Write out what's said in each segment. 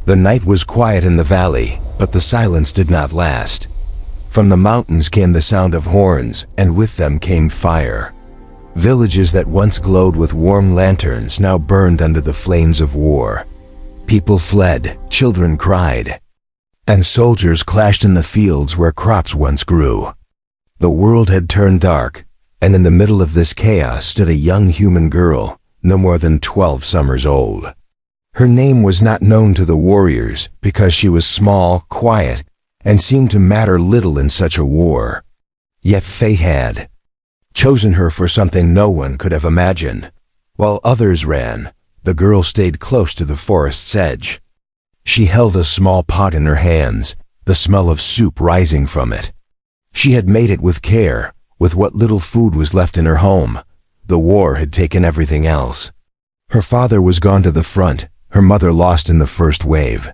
The night was quiet in the valley, but the silence did not last. From the mountains came the sound of horns, and with them came fire. Villages that once glowed with warm lanterns now burned under the flames of war. People fled, children cried, and soldiers clashed in the fields where crops once grew. The world had turned dark, and in the middle of this chaos stood a young human girl, no more than 12 summers old. Her name was not known to the warriors because she was small, quiet, and seemed to matter little in such a war. Yet fate had chosen her for something no one could have imagined. While others ran, the girl stayed close to the forest's edge. She held a small pot in her hands, the smell of soup rising from it. She had made it with care, with what little food was left in her home. The war had taken everything else. Her father was gone to the front, her mother lost in the first wave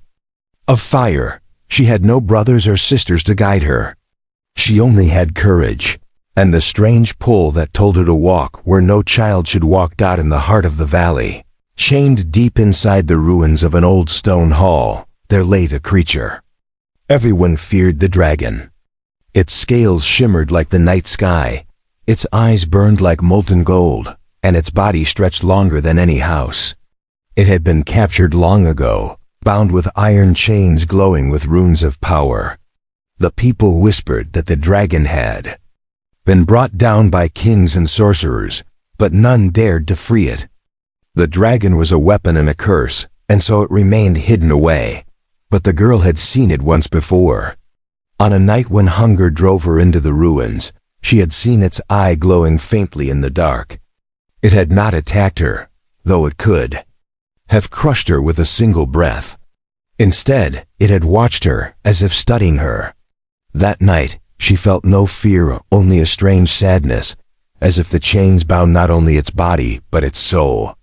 of fire. She had no brothers or sisters to guide her. She only had courage, and the strange pull that told her to walk where no child should walk. In the heart of the valley, chained deep inside the ruins of an old stone hall, there lay the creature. Everyone feared the dragon. Its scales shimmered like the night sky, its eyes burned like molten gold, and its body stretched longer than any house. It had been captured long ago, bound with iron chains glowing with runes of power. The people whispered that the dragon had been brought down by kings and sorcerers, but none dared to free it. The dragon was a weapon and a curse, and so it remained hidden away. But the girl had seen it once before. On a night when hunger drove her into the ruins, she had seen its eye glowing faintly in the dark. It had not attacked her, though it could have crushed her with a single breath. Instead, it had watched her, as if studying her. That night, she felt no fear, only a strange sadness, as if the chains bound not only its body, but its soul.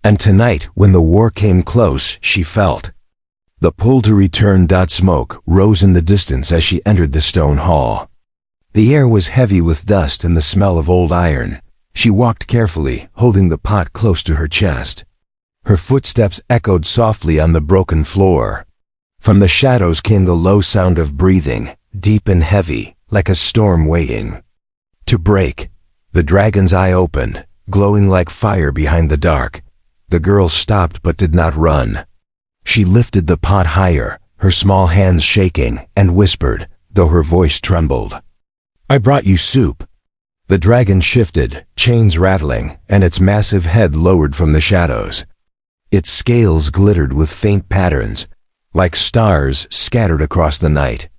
And tonight, when the war came close, she felt the pull to return. Smoke rose in the distance as she entered the stone hall. The air was heavy with dust and the smell of old iron. She walked carefully, holding the pot close to her chest. Her footsteps echoed softly on the broken floor. From the shadows came the low sound of breathing, deep and heavy, like a storm waiting to break. The dragon's eye opened, glowing like fire behind the dark. The girl stopped but did not run. She lifted the pot higher, her small hands shaking, and whispered, though her voice trembled, "I brought you soup." The dragon shifted, chains rattling, and its massive head lowered from the shadows. Its scales glittered with faint patterns, like stars scattered across the night.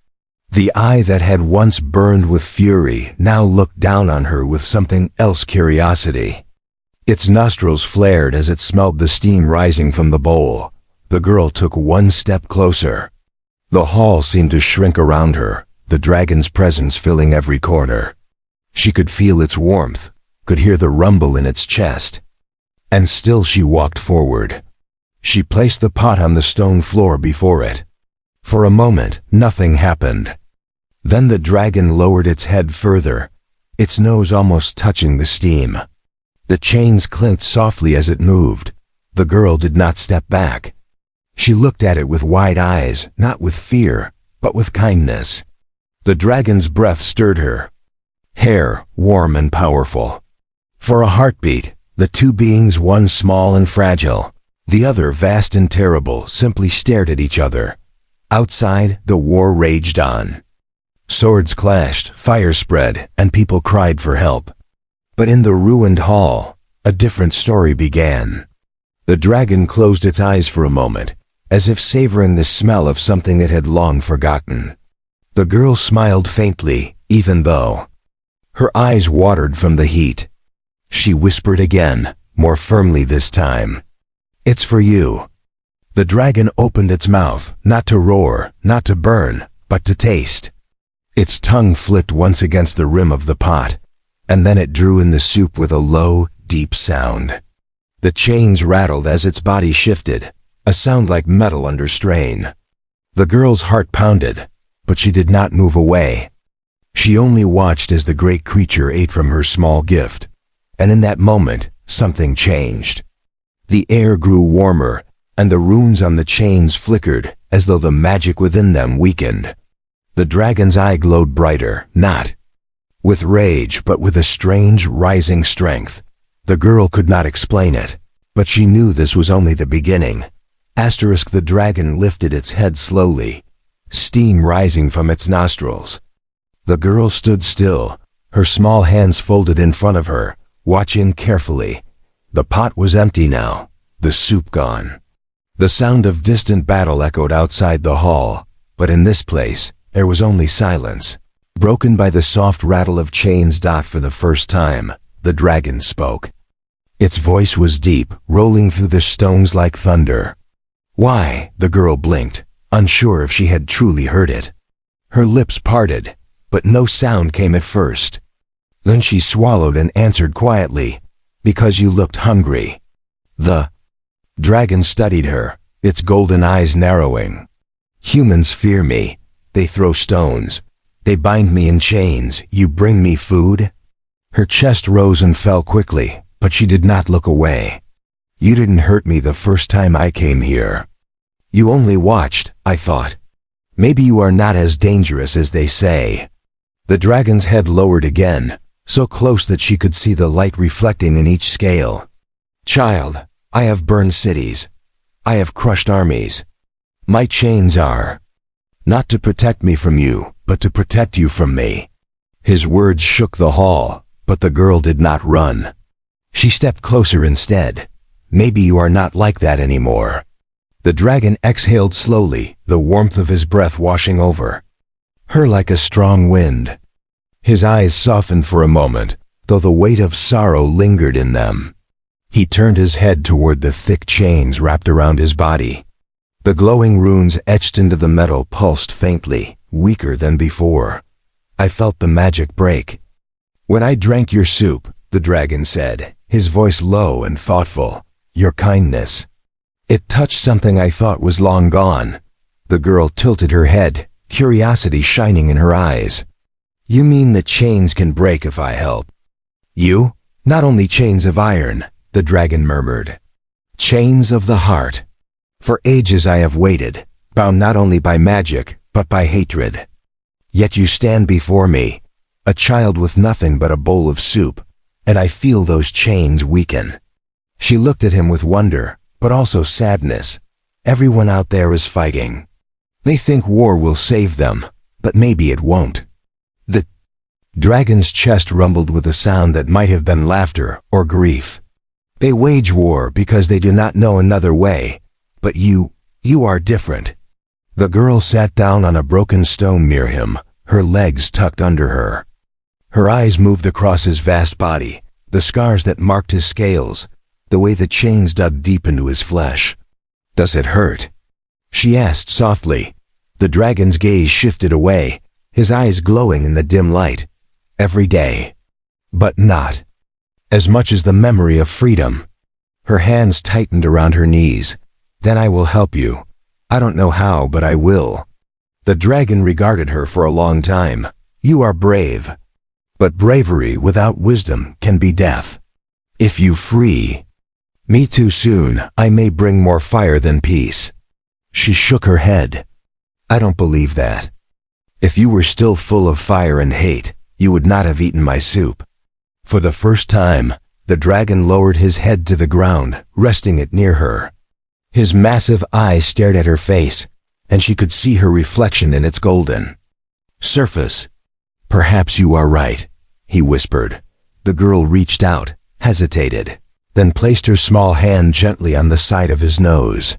The eye that had once burned with fury now looked down on her with something else, curiosity. Its nostrils flared as it smelled the steam rising from the bowl. The girl took one step closer. The hall seemed to shrink around her, the dragon's presence filling every corner. She could feel its warmth, could hear the rumble in its chest. And still she walked forward. She placed the pot on the stone floor before it. For a moment, nothing happened. Then the dragon lowered its head further, its nose almost touching the steam. The chains clinked softly as it moved. The girl did not step back. She looked at it with wide eyes, not with fear, but with kindness. The dragon's breath stirred her, hair warm and powerful. For a heartbeat, the two beings, one small and fragile, the other vast and terrible, simply stared at each other. Outside, the war raged on. Swords clashed, fire spread, and people cried for help. But in the ruined hall, a different story began. The dragon closed its eyes for a moment, as if savoring the smell of something it had long forgotten. The girl smiled faintly, even though her eyes watered from the heat. She whispered again, more firmly this time, "It's for you." The dragon opened its mouth, not to roar, not to burn, but to taste. Its tongue flicked once against the rim of the pot, and then it drew in the soup with a low, deep sound. The chains rattled as its body shifted, a sound like metal under strain. The girl's heart pounded, but she did not move away. She only watched as the great creature ate from her small gift, and in that moment, something changed. The air grew warmer, and the runes on the chains flickered as though the magic within them weakened. The dragon's eye glowed brighter, not with rage but with a strange rising strength. The girl could not explain it, but she knew this was only the beginning. The dragon lifted its head slowly, steam rising from its nostrils. The girl stood still, her small hands folded in front of her, watching carefully. The pot was empty now, the soup gone. The sound of distant battle echoed outside the hall, but in this place, there was only silence, broken by the soft rattle of chains. For the first time, the dragon spoke. Its voice was deep, rolling through the stones like thunder. Why? The girl blinked, unsure if she had truly heard it. Her lips parted, but no sound came at first. Then she swallowed and answered quietly, "Because you looked hungry." The dragon studied her, its golden eyes narrowing. "Humans fear me. They throw stones. They bind me in chains. You bring me food?" Her chest rose and fell quickly, but she did not look away. "You didn't hurt me the first time I came here. You only watched," I thought. "Maybe you are not as dangerous as they say." The dragon's head lowered again, so close that she could see the light reflecting in each scale. "Child, I have burned cities. I have crushed armies. My chains are not to protect me from you, but to protect you from me." His words shook the hall, but the girl did not run. She stepped closer instead. "Maybe you are not like that anymore." The dragon exhaled slowly, the warmth of his breath washing over her like a strong wind. His eyes softened for a moment, though the weight of sorrow lingered in them. He turned his head toward the thick chains wrapped around his body. The glowing runes etched into the metal pulsed faintly, weaker than before. I felt the magic break. "When I drank your soup," the dragon said, his voice low and thoughtful, "your kindness. It touched something I thought was long gone." The girl tilted her head, curiosity shining in her eyes. "You mean the chains can break if I help?" "You? Not only chains of iron," the dragon murmured. "Chains of the heart. For ages I have waited, bound not only by magic, but by hatred. Yet you stand before me, a child with nothing but a bowl of soup, and I feel those chains weaken." She looked at him with wonder, but also sadness. Everyone out there is fighting. They think war will save them, but maybe it won't. The dragon's chest rumbled with a sound that might have been laughter or grief. "They wage war because they do not know another way, but you are different." The girl sat down on a broken stone near him, her legs tucked under her. Her eyes moved across his vast body, the scars that marked his scales, the way the chains dug deep into his flesh. "Does it hurt?" she asked softly. The dragon's gaze shifted away, his eyes glowing in the dim light. "Every day. But not as much as the memory of freedom." Her hands tightened around her knees. "Then I will help you. I don't know how, but I will." The dragon regarded her for a long time. "You are brave. But bravery without wisdom can be death. If you free me too soon, I may bring more fire than peace." She shook her head. "I don't believe that. If you were still full of fire and hate, you would not have eaten my soup." For the first time, the dragon lowered his head to the ground, resting it near her. His massive eyes stared at her face, and she could see her reflection in its golden surface. "Perhaps you are right," he whispered. The girl reached out, hesitated, then placed her small hand gently on the side of his nose.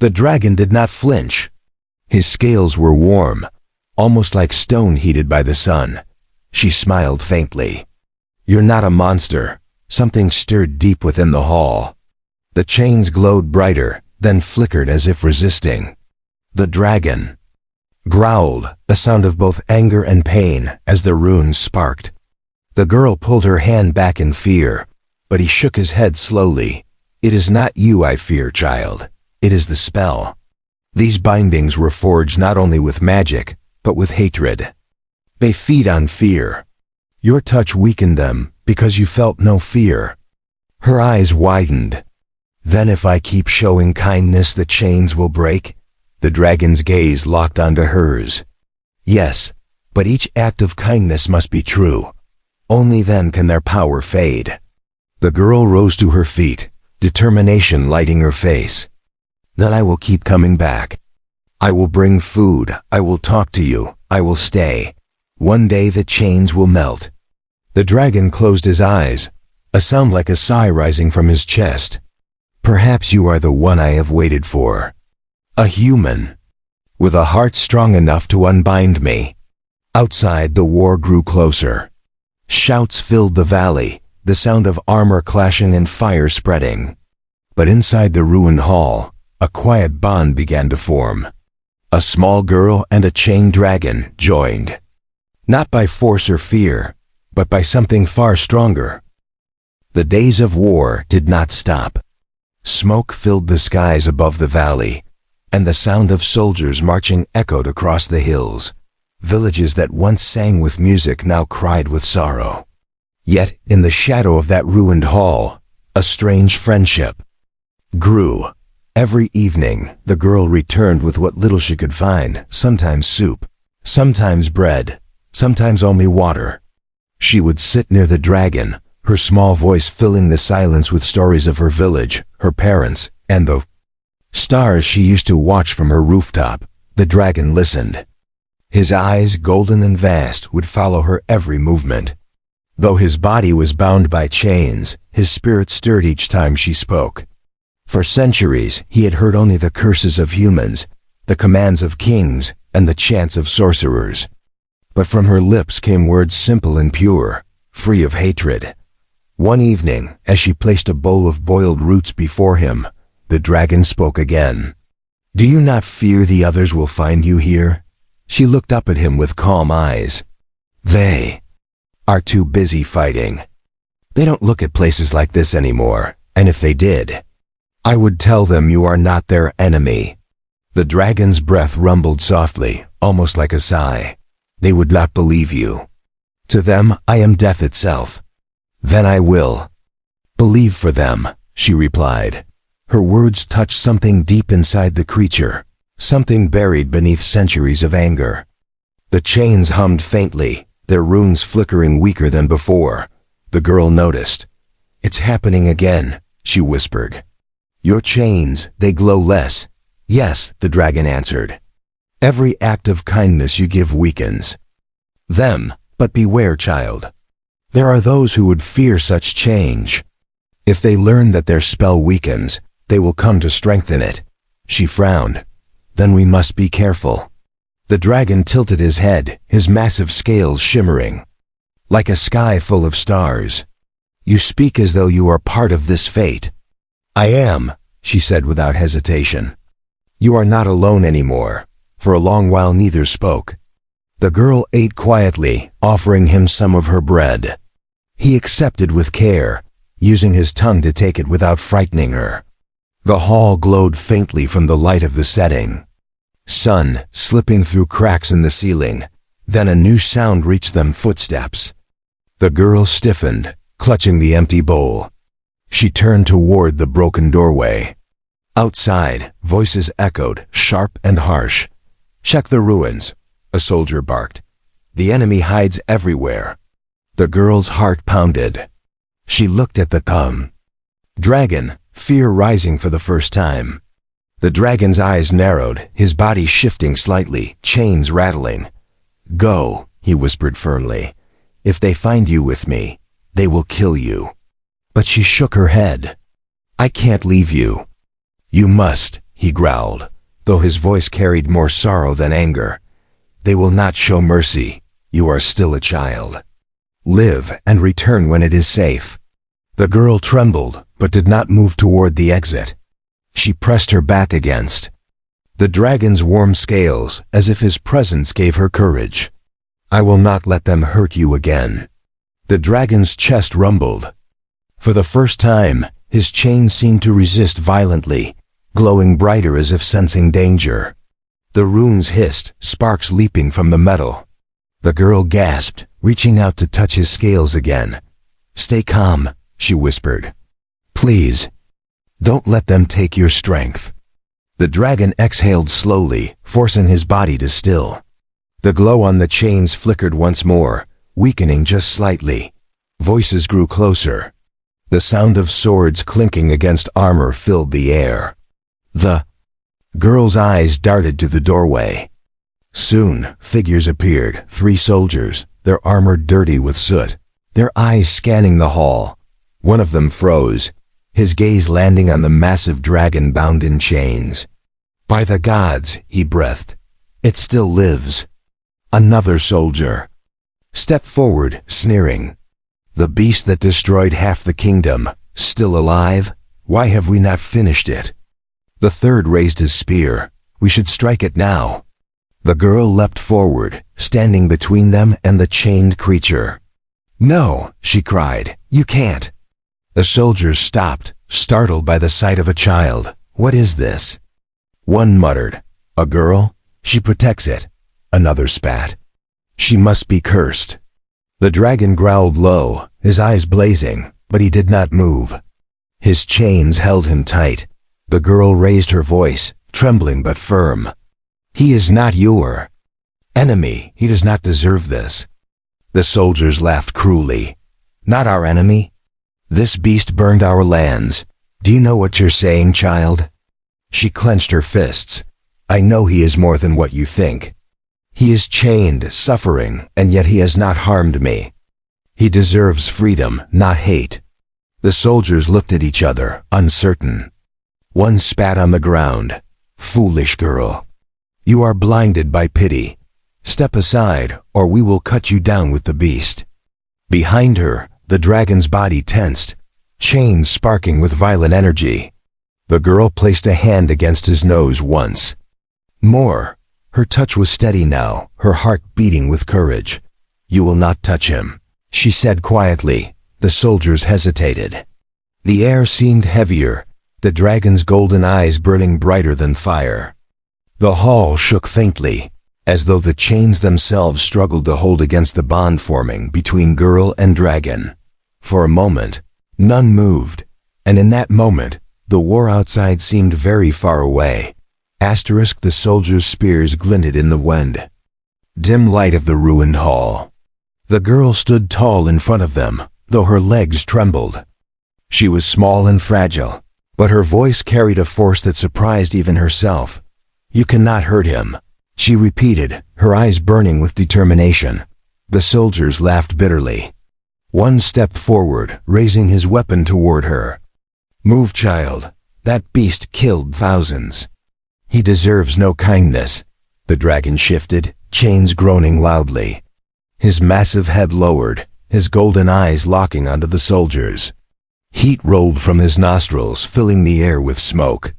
The dragon did not flinch. His scales were warm, almost like stone heated by the sun. She smiled faintly. "You're not a monster." Something stirred deep within the hall. The chains glowed brighter, then flickered as if resisting. The dragon growled, a sound of both anger and pain as the runes sparked. The girl pulled her hand back in fear, but he shook his head slowly. "It is not you I fear, child. It is the spell. These bindings were forged not only with magic, but with hatred. They feed on fear. Your touch weakened them because you felt no fear." Her eyes widened. Then if I keep showing kindness, the chains will break? The dragon's gaze locked onto hers. Yes, but each act of kindness must be true. Only then can their power fade. The girl rose to her feet, determination lighting her face. Then I will keep coming back. I will bring food, I will talk to you, I will stay. One day the chains will melt. The dragon closed his eyes, a sound like a sigh rising from his chest. Perhaps you are the one I have waited for. A human, with a heart strong enough to unbind me. Outside, the war grew closer. Shouts filled the valley, the sound of armor clashing and fire spreading. But inside the ruined hall, a quiet bond began to form. A small girl and a chained dragon joined. Not by force or fear, but by something far stronger. The days of war did not stop. Smoke filled the skies above the valley, and the sound of soldiers marching echoed across the hills. Villages that once sang with music now cried with sorrow. Yet, in the shadow of that ruined hall, a strange friendship grew. Every evening, the girl returned with what little she could find, sometimes soup, sometimes bread, sometimes only water. She would sit near the dragon, her small voice filling the silence with stories of her village, her parents, and the stars she used to watch from her rooftop. The dragon listened. His eyes, golden and vast, would follow her every movement. Though his body was bound by chains, his spirit stirred each time she spoke. For centuries, he had heard only the curses of humans, the commands of kings, and the chants of sorcerers. But from her lips came words simple and pure, free of hatred. One evening, as she placed a bowl of boiled roots before him, the dragon spoke again. "Do you not fear the others will find you here?" She looked up at him with calm eyes. "They are too busy fighting. They don't look at places like this anymore, and if they did, I would tell them you are not their enemy." The dragon's breath rumbled softly, almost like a sigh. "They would not believe you. To them, I am death itself. Then I will believe for them," she replied. Her words touched something deep inside the creature, something buried beneath centuries of anger. The chains hummed faintly, their runes flickering weaker than before. The girl noticed. "It's happening again," she whispered. "Your chains, they glow less." "Yes," the dragon answered. "Every act of kindness you give weakens them, but beware, child. There are those who would fear such change. If they learn that their spell weakens, they will come to strengthen it." She frowned. "Then we must be careful." The dragon tilted his head, his massive scales shimmering like a sky full of stars. "You speak as though you are part of this fate." "I am," she said without hesitation. "You are not alone anymore." For a long while neither spoke. The girl ate quietly, offering him some of her bread. He accepted with care, using his tongue to take it without frightening her. The hall glowed faintly from the light of the setting. Sun slipping through cracks in the ceiling. Then a new sound reached them, footsteps. The girl stiffened, clutching the empty bowl. She turned toward the broken doorway. Outside, voices echoed, sharp and harsh. "Check the ruins," a soldier barked. "The enemy hides everywhere." The girl's heart pounded. She looked at the dragon, fear rising for the first time. The dragon's eyes narrowed, his body shifting slightly, chains rattling. "Go," he whispered firmly. "If they find you with me, they will kill you." But she shook her head. "I can't leave you." "You must," he growled, though his voice carried more sorrow than anger. "They will not show mercy. You are still a child. Live and return when it is safe." The girl trembled, but did not move toward the exit. She pressed her back against the dragon's warm scales, as if his presence gave her courage. "I will not let them hurt you again." The dragon's chest rumbled. For the first time, his chains seemed to resist violently, glowing brighter as if sensing danger. The runes hissed, sparks leaping from the metal. The girl gasped, reaching out to touch his scales again. "Stay calm," she whispered. "Please." Don't let them take your strength." The dragon exhaled slowly, forcing his body to still. The glow on the chains flickered once more, weakening just slightly. Voices grew closer. The sound of swords clinking against armor filled the air. The girl's eyes darted to the doorway. Soon, figures appeared, 3 soldiers, their armor dirty with soot, their eyes scanning the hall. One of them froze, his gaze landing on the massive dragon bound in chains. "By the gods," he breathed, "it still lives." Another soldier stepped forward, sneering. "The beast that destroyed half the kingdom, still alive? Why have we not finished it?" The third raised his spear. "We should strike it now." The girl leapt forward, standing between them and the chained creature. "No," she cried, "you can't." The soldiers stopped, startled by the sight of a child. "What is this?" One muttered, "A girl? She protects it." Another spat, "She must be cursed." The dragon growled low, his eyes blazing, but he did not move. His chains held him tight. The girl raised her voice, trembling but firm. "He is not your enemy. He does not deserve this." The soldiers laughed cruelly. "Not our enemy? This beast burned our lands. Do you know what you're saying, child?" She clenched her fists. "I know he is more than what you think. He is chained, suffering, and yet he has not harmed me. He deserves freedom, not hate." The soldiers looked at each other, uncertain. One spat on the ground. "Foolish girl. You are blinded by pity. Step aside, or we will cut you down with the beast." Behind her, the dragon's body tensed, chains sparking with violent energy. The girl placed a hand against his nose once. More. Her touch was steady now, her heart beating with courage. "You will not touch him," she said quietly. The soldiers hesitated. The air seemed heavier, the dragon's golden eyes burning brighter than fire. The hall shook faintly, as though the chains themselves struggled to hold against the bond forming between girl and dragon. For a moment, none moved, and in that moment, the war outside seemed very far away. The soldiers' spears glinted in the wind. Dim light of the ruined hall. The girl stood tall in front of them, though her legs trembled. She was small and fragile, but her voice carried a force that surprised even herself. "You cannot hurt him," she repeated, her eyes burning with determination. The soldiers laughed bitterly. One stepped forward, raising his weapon toward her. "Move, child. That beast killed thousands. He deserves no kindness." The dragon shifted, chains groaning loudly. His massive head lowered, his golden eyes locking onto the soldiers. Heat rolled from his nostrils, filling the air with smoke.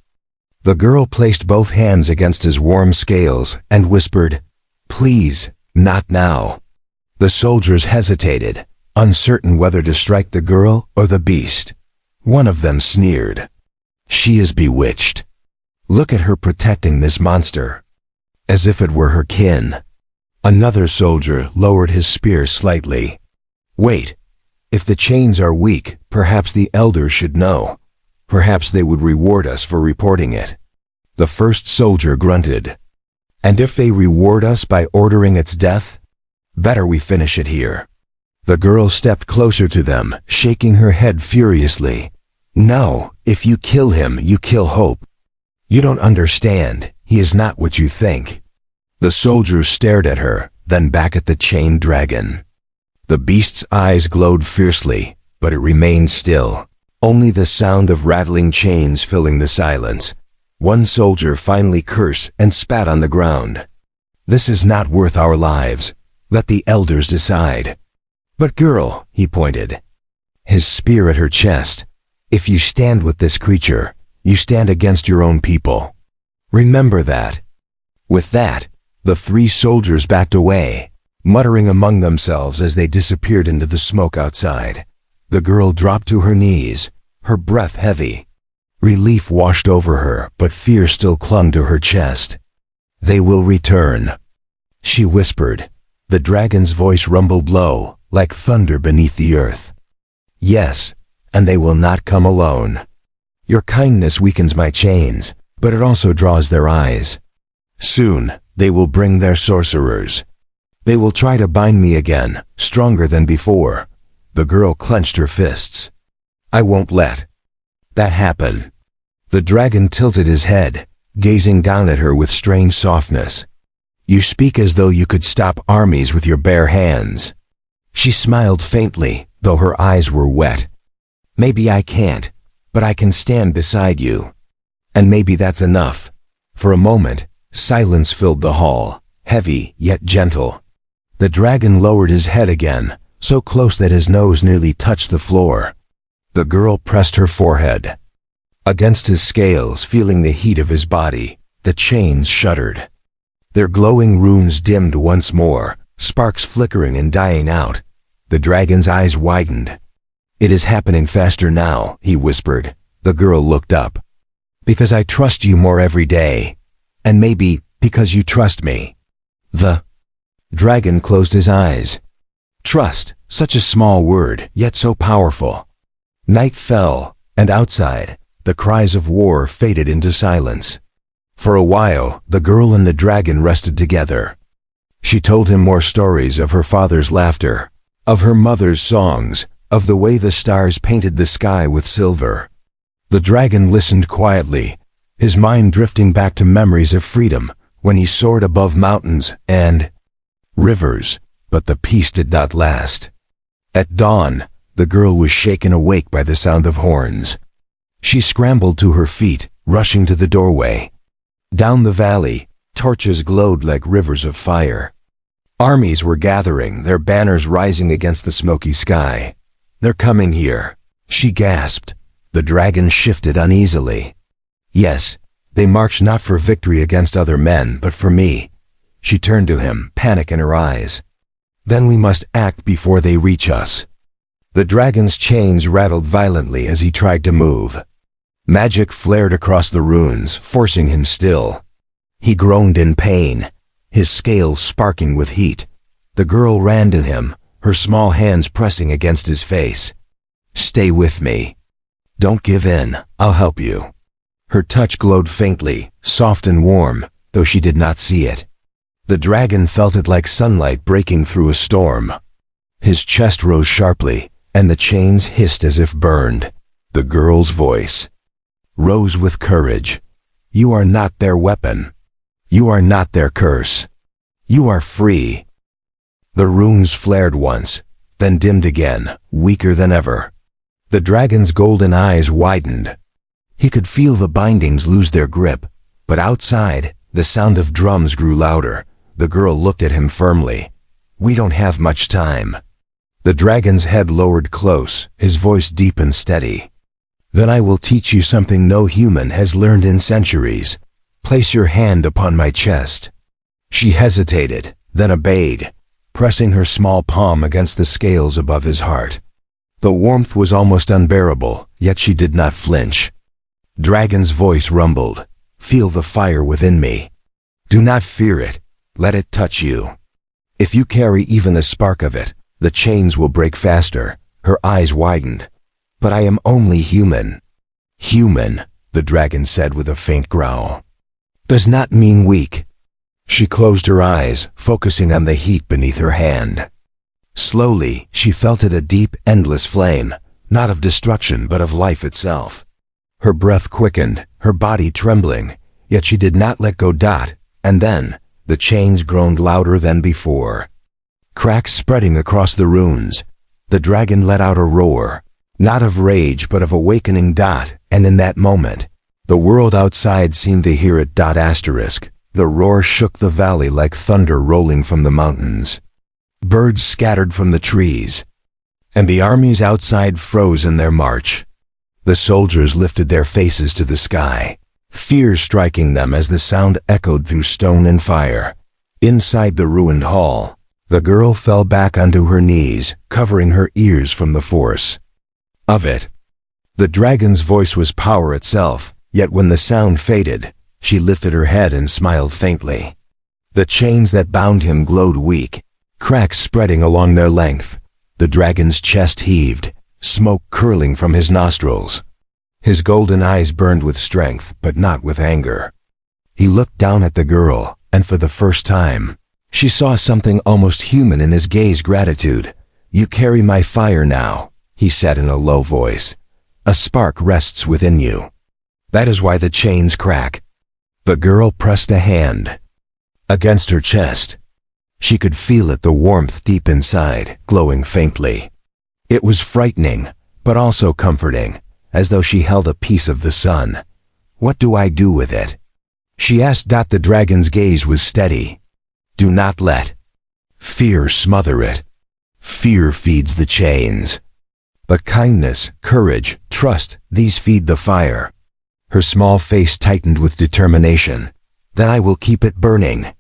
The girl placed both hands against his warm scales and whispered, "Please, not now." The soldiers hesitated, uncertain whether to strike the girl or the beast. One of them sneered, "She is bewitched. Look at her protecting this monster, as if it were her kin." Another soldier lowered his spear slightly. "Wait, if the chains are weak, perhaps the elders should know. Perhaps they would reward us for reporting it." The first soldier grunted. "And if they reward us by ordering its death? Better we finish it here." The girl stepped closer to them, shaking her head furiously. "No, if you kill him, you kill hope. You don't understand, he is not what you think." The soldiers stared at her, then back at the chained dragon. The beast's eyes glowed fiercely, but it remained still, only the sound of rattling chains filling the silence. One soldier finally cursed and spat on the ground. "This is not worth our lives. Let the elders decide." "But girl," he pointed, his spear at her chest, "if you stand with this creature, you stand against your own people. Remember that." With that, the 3 soldiers backed away, muttering among themselves as they disappeared into the smoke outside. The girl dropped to her knees, her breath heavy. Relief washed over her, but fear still clung to her chest. "They will return," she whispered. The dragon's voice rumbled low, like thunder beneath the earth. "Yes, and they will not come alone." Your kindness weakens my chains, but it also draws their eyes. Soon, they will bring their sorcerers. They will try to bind me again, stronger than before." The girl clenched her fists. "I won't let that happen." The dragon tilted his head, gazing down at her with strange softness. "You speak as though you could stop armies with your bare hands." She smiled faintly, though her eyes were wet. "Maybe I can't, but I can stand beside you. And maybe that's enough." For a moment, silence filled the hall, heavy yet gentle. The dragon lowered his head again, so close that his nose nearly touched the floor. The girl pressed her forehead against his scales, feeling the heat of his body. The chains shuddered. Their glowing runes dimmed once more, sparks flickering and dying out. The dragon's eyes widened. "It is happening faster now," he whispered. The girl looked up. "Because I trust you more every day. And maybe because you trust me." The dragon closed his eyes. Trust, such a small word, yet so powerful. Night fell, and outside, the cries of war faded into silence. For a while, the girl and the dragon rested together. She told him more stories of her father's laughter, of her mother's songs, of the way the stars painted the sky with silver. The dragon listened quietly, his mind drifting back to memories of freedom when he soared above mountains and rivers, but the peace did not last. At dawn, the girl was shaken awake by the sound of horns. She scrambled to her feet, rushing to the doorway. Down the valley, torches glowed like rivers of fire. Armies were gathering, their banners rising against the smoky sky. "They're coming here," she gasped. The dragon shifted uneasily. "Yes, they march not for victory against other men, but for me." She turned to him, panic in her eyes. "Then we must act before they reach us." The dragon's chains rattled violently as he tried to move. Magic flared across the runes, forcing him still. He groaned in pain, his scales sparking with heat. The girl ran to him, her small hands pressing against his face. "Stay with me. Don't give in, I'll help you." Her touch glowed faintly, soft and warm, though she did not see it. The dragon felt it like sunlight breaking through a storm. His chest rose sharply, and the chains hissed as if burned. The girl's voice rose with courage. "You are not their weapon. You are not their curse. You are free." The runes flared once, then dimmed again, weaker than ever. The dragon's golden eyes widened. He could feel the bindings lose their grip, but outside, the sound of drums grew louder. The girl looked at him firmly. "We don't have much time." The dragon's head lowered close, his voice deep and steady. "Then I will teach you something no human has learned in centuries. Place your hand upon my chest." She hesitated, then obeyed, pressing her small palm against the scales above his heart. The warmth was almost unbearable, yet she did not flinch. Dragon's voice rumbled. "Feel the fire within me. Do not fear it. Let it touch you. If you carry even a spark of it, the chains will break faster." Her eyes widened. "But I am only human." "Human," the dragon said with a faint growl, "does not mean weak." She closed her eyes, focusing on the heat beneath her hand. Slowly, she felt it, a deep, endless flame, not of destruction but of life itself. Her breath quickened, her body trembling, yet she did not let go. And then, the chains groaned louder than before. Cracks spreading across the runes. The dragon let out a roar, not of rage but of awakening. And in that moment, the world outside seemed to hear it. The roar shook the valley like thunder rolling from the mountains. Birds scattered from the trees, and the armies outside froze in their march. The soldiers lifted their faces to the sky, fear striking them as the sound echoed through stone and fire. Inside the ruined hall, the girl fell back onto her knees, covering her ears from the force of it. The dragon's voice was power itself, yet when the sound faded, she lifted her head and smiled faintly. The chains that bound him glowed weak, cracks spreading along their length. The dragon's chest heaved, smoke curling from his nostrils. His golden eyes burned with strength, but not with anger. He looked down at the girl, and for the first time, she saw something almost human in his gaze. Gratitude. You carry my fire now, he said in a low voice. A spark rests within you. That is why the chains crack. The girl pressed a hand against her chest. She could feel it, the warmth deep inside, glowing faintly. It was frightening, but also comforting, as though she held a piece of the sun. What do I do with it? She asked. The dragon's gaze was steady. Do not let fear smother it. Fear feeds the chains. But kindness, courage, trust, these feed the fire. Her small face tightened with determination. Then I will keep it burning.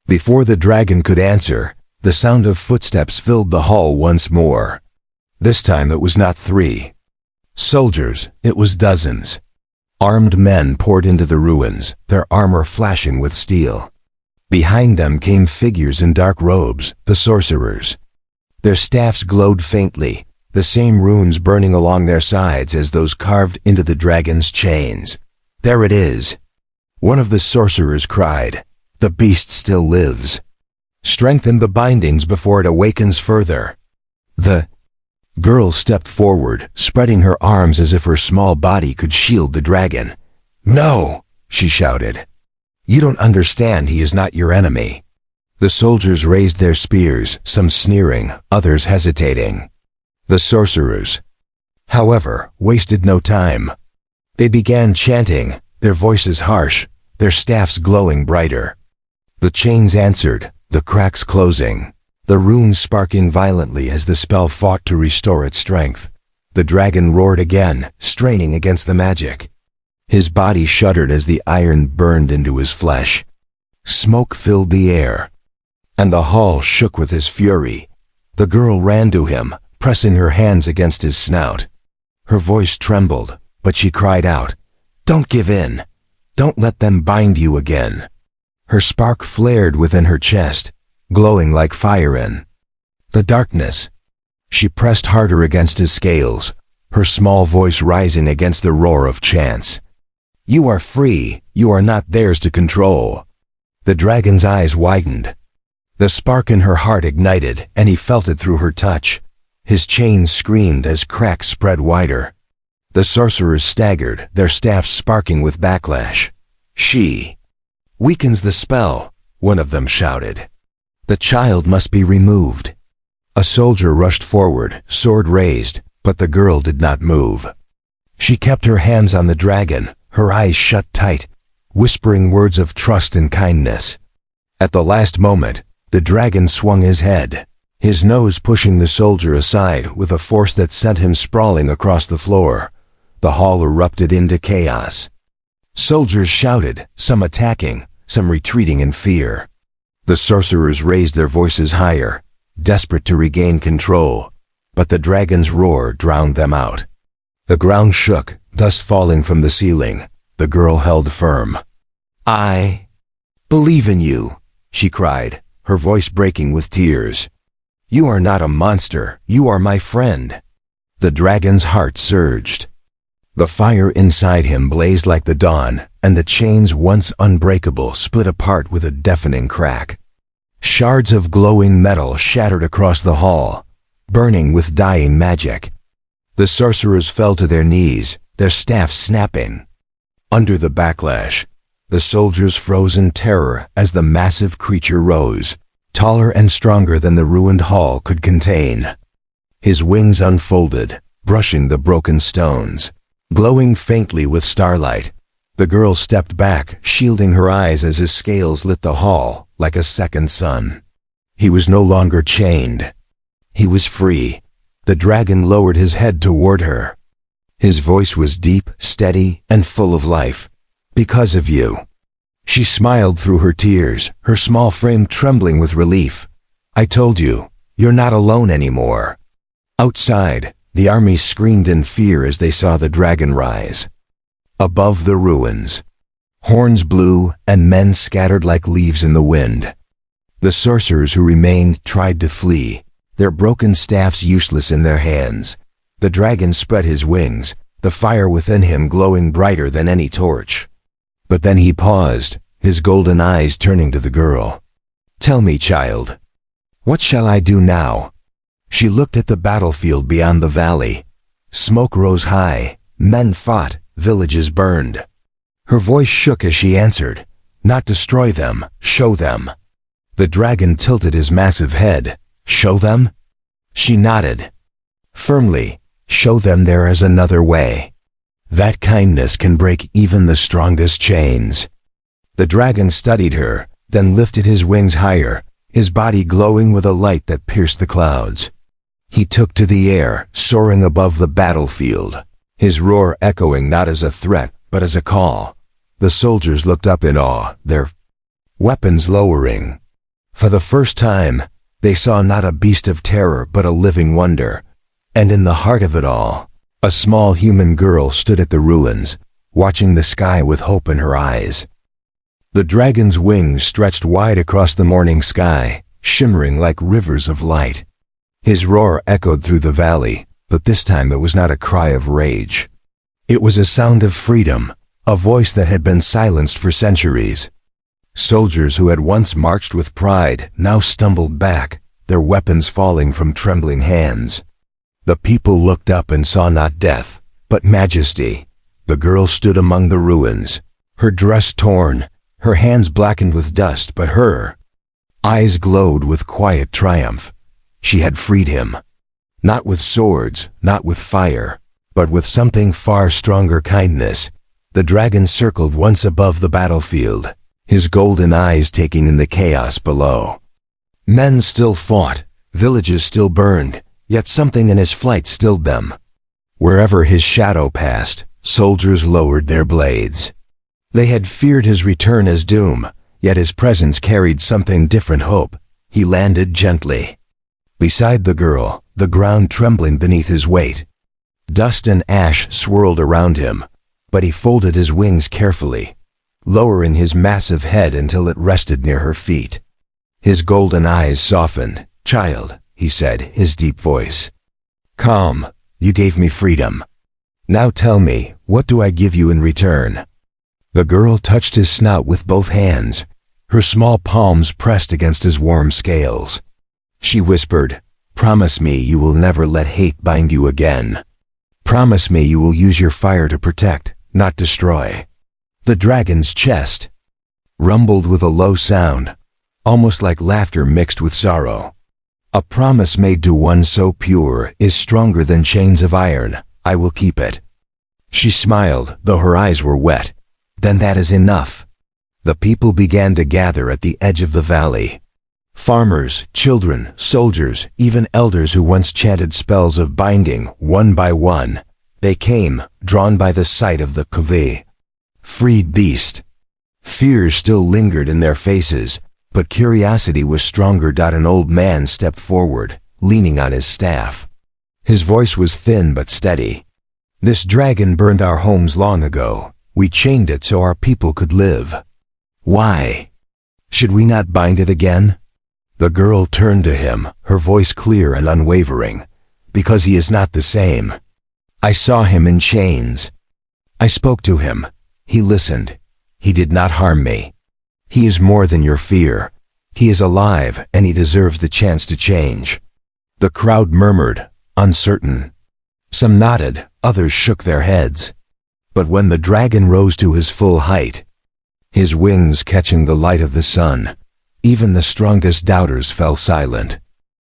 Before the dragon could answer, the sound of footsteps filled the hall once more. This time it was not 3 soldiers, it was dozens. Armed men poured into the ruins, their armor flashing with steel. Behind them came figures in dark robes, the sorcerers. Their staffs glowed faintly, the same runes burning along their sides as those carved into the dragon's chains. There it is. One of the sorcerers cried. The beast still lives. Strengthen the bindings before it awakens further. The girl stepped forward, spreading her arms as if her small body could shield the dragon. No, she shouted. You don't understand, he is not your enemy. The soldiers raised their spears, some sneering, others hesitating. The sorcerers, however, wasted no time. They began chanting, their voices harsh, their staffs glowing brighter. The chains answered, the cracks closing, the runes sparking violently as the spell fought to restore its strength. The dragon roared again, straining against the magic. His body shuddered as the iron burned into his flesh. Smoke filled the air, and the hall shook with his fury. The girl ran to him, pressing her hands against his snout. Her voice trembled, but she cried out, Don't give in. Don't let them bind you again. Her spark flared within her chest, glowing like fire in the darkness. She pressed harder against his scales, her small voice rising against the roar of chants. You are free, you are not theirs to control. The dragon's eyes widened. The spark in her heart ignited, and he felt it through her touch. His chains screamed as cracks spread wider. The sorcerers staggered, their staffs sparking with backlash. She weakens the spell, one of them shouted. The child must be removed. A soldier rushed forward, sword raised, but the girl did not move. She kept her hands on the dragon, her eyes shut tight, whispering words of trust and kindness. At the last moment, the dragon swung his head, his nose pushing the soldier aside with a force that sent him sprawling across the floor. The hall erupted into chaos. Soldiers shouted, some attacking, some retreating in fear. The sorcerers raised their voices higher, desperate to regain control, but the dragon's roar drowned them out. The ground shook, dust falling from the ceiling. The girl held firm. I believe in you, she cried, her voice breaking with tears. You are not a monster, you are my friend. The dragon's heart surged. The fire inside him blazed like the dawn, and the chains once unbreakable split apart with a deafening crack. Shards of glowing metal shattered across the hall, burning with dying magic. The sorcerers fell to their knees, their staffs snapping. Under the backlash, the soldiers froze in terror as the massive creature rose, taller and stronger than the ruined hall could contain. His wings unfolded, brushing the broken stones, glowing faintly with starlight. The girl stepped back, shielding her eyes as his scales lit the hall like a second sun. He was no longer chained. He was free. The dragon lowered his head toward her. His voice was deep, steady, and full of life. Because of you. She smiled through her tears, her small frame trembling with relief. I told you, you're not alone anymore. Outside, the army screamed in fear as they saw the dragon rise. Above the ruins, horns blew and men scattered like leaves in the wind. The sorcerers who remained tried to flee, their broken staffs useless in their hands. The dragon spread his wings, the fire within him glowing brighter than any torch. But then he paused, his golden eyes turning to the girl. "Tell me, child, what shall I do now?" She looked at the battlefield beyond the valley. Smoke rose high, men fought, villages burned. Her voice shook as she answered, "Not destroy them, show them." The dragon tilted his massive head. "Show them?" She nodded. Firmly, "Show them there is another way. That kindness can break even the strongest chains." The dragon studied her, then lifted his wings higher, his body glowing with a light that pierced the clouds. He took to the air, soaring above the battlefield, his roar echoing not as a threat, but as a call. The soldiers looked up in awe, their weapons lowering. For the first time, they saw not a beast of terror but a living wonder. And in the heart of it all, a small human girl stood at the ruins, watching the sky with hope in her eyes. The dragon's wings stretched wide across the morning sky, shimmering like rivers of light. His roar echoed through the valley, but this time it was not a cry of rage. It was a sound of freedom, a voice that had been silenced for centuries. Soldiers who had once marched with pride now stumbled back, their weapons falling from trembling hands. The people looked up and saw not death, but majesty. The girl stood among the ruins, her dress torn, her hands blackened with dust, but her eyes glowed with quiet triumph. She had freed him. Not with swords, not with fire, but with something far stronger, kindness. The dragon circled once above the battlefield, his golden eyes taking in the chaos below. Men still fought, villages still burned, yet something in his flight stilled them. Wherever his shadow passed, soldiers lowered their blades. They had feared his return as doom, yet his presence carried something different, hope. He landed gently beside the girl, the ground trembling beneath his weight. Dust and ash swirled around him, but he folded his wings carefully, lowering his massive head until it rested near her feet. His golden eyes softened. "Child," he said, his deep voice. "Calm, you gave me freedom. Now tell me, what do I give you in return?" The girl touched his snout with both hands, her small palms pressed against his warm scales. She whispered, "Promise me you will never let hate bind you again. Promise me you will use your fire to protect, not destroy." The dragon's chest rumbled with a low sound, almost like laughter mixed with sorrow. "A promise made to one so pure is stronger than chains of iron. I will keep it." She smiled, though her eyes were wet. "Then that is enough." The people began to gather at the edge of the valley. Farmers, children, soldiers, even elders who once chanted spells of binding, one by one. They came, drawn by the sight of the Kaveh, freed beast. Fear still lingered in their faces, but curiosity was stronger. An old man stepped forward, leaning on his staff. His voice was thin but steady. "This dragon burned our homes long ago. We chained it so our people could live. Why? Should we not bind it again?" The girl turned to him, her voice clear and unwavering. "Because he is not the same. I saw him in chains. I spoke to him. He listened. He did not harm me. He is more than your fear. He is alive, and he deserves the chance to change." The crowd murmured, uncertain. Some nodded, others shook their heads. But when the dragon rose to his full height, his wings catching the light of the sun, even the strongest doubters fell silent.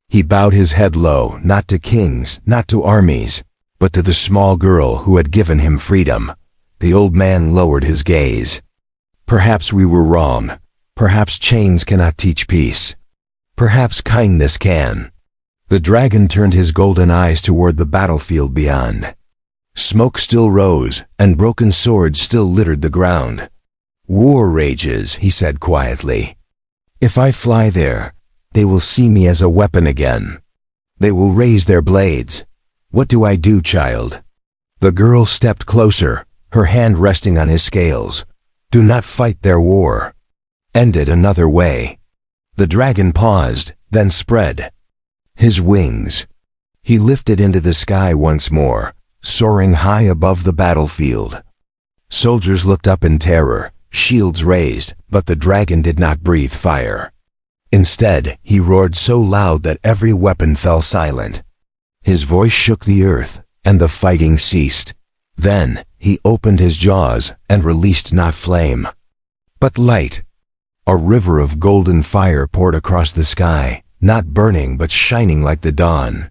He bowed his head low, not to kings, not to armies, but to the small girl who had given him freedom. The old man lowered his gaze. "Perhaps we were wrong. Perhaps chains cannot teach peace. Perhaps kindness can." The dragon turned his golden eyes toward the battlefield beyond. Smoke still rose, and broken swords still littered the ground. "War rages," he said quietly. "If I fly there, they will see me as a weapon again. They will raise their blades. What do I do, child?" The girl stepped closer, her hand resting on his scales. "Do not fight their war. End it another way." The dragon paused, then spread his wings. He lifted into the sky once more, soaring high above the battlefield. Soldiers looked up in terror, shields raised, but the dragon did not breathe fire. Instead, he roared so loud that every weapon fell silent. His voice shook the earth, and the fighting ceased. Then, he opened his jaws and released not flame, but light. A river of golden fire poured across the sky, not burning but shining like the dawn.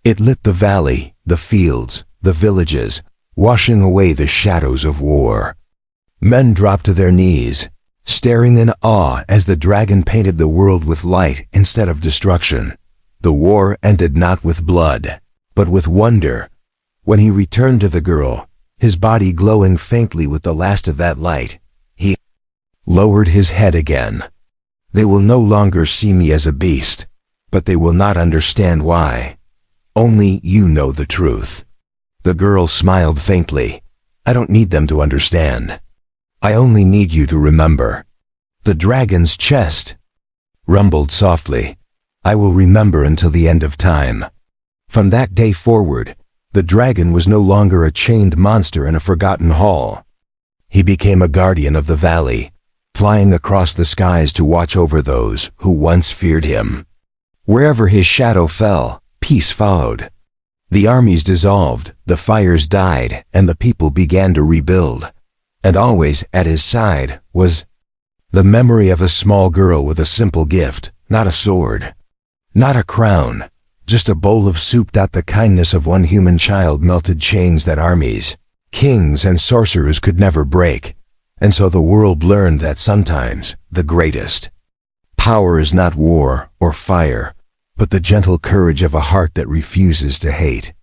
It lit the valley, the fields, the villages, washing away the shadows of war. Men dropped to their knees, staring in awe as the dragon painted the world with light instead of destruction. The war ended not with blood, but with wonder. When he returned to the girl, his body glowing faintly with the last of that light, he lowered his head again. They will no longer see me as a beast, but they will not understand why. Only you know the truth. The girl smiled faintly. I don't need them to understand. I only need you to remember. The dragon's chest rumbled softly. I will remember until the end of time. From that day forward, the dragon was no longer a chained monster in a forgotten hall. He became a guardian of the valley, flying across the skies to watch over those who once feared him. Wherever his shadow fell, peace followed. The armies dissolved, the fires died, and the people began to rebuild. And always at his side was the memory of a small girl with a simple gift, not a sword, not a crown, just a bowl of soup. The kindness of one human child melted chains that armies, kings, and sorcerers could never break. And so the world learned that sometimes the greatest power is not war or fire, but the gentle courage of a heart that refuses to hate.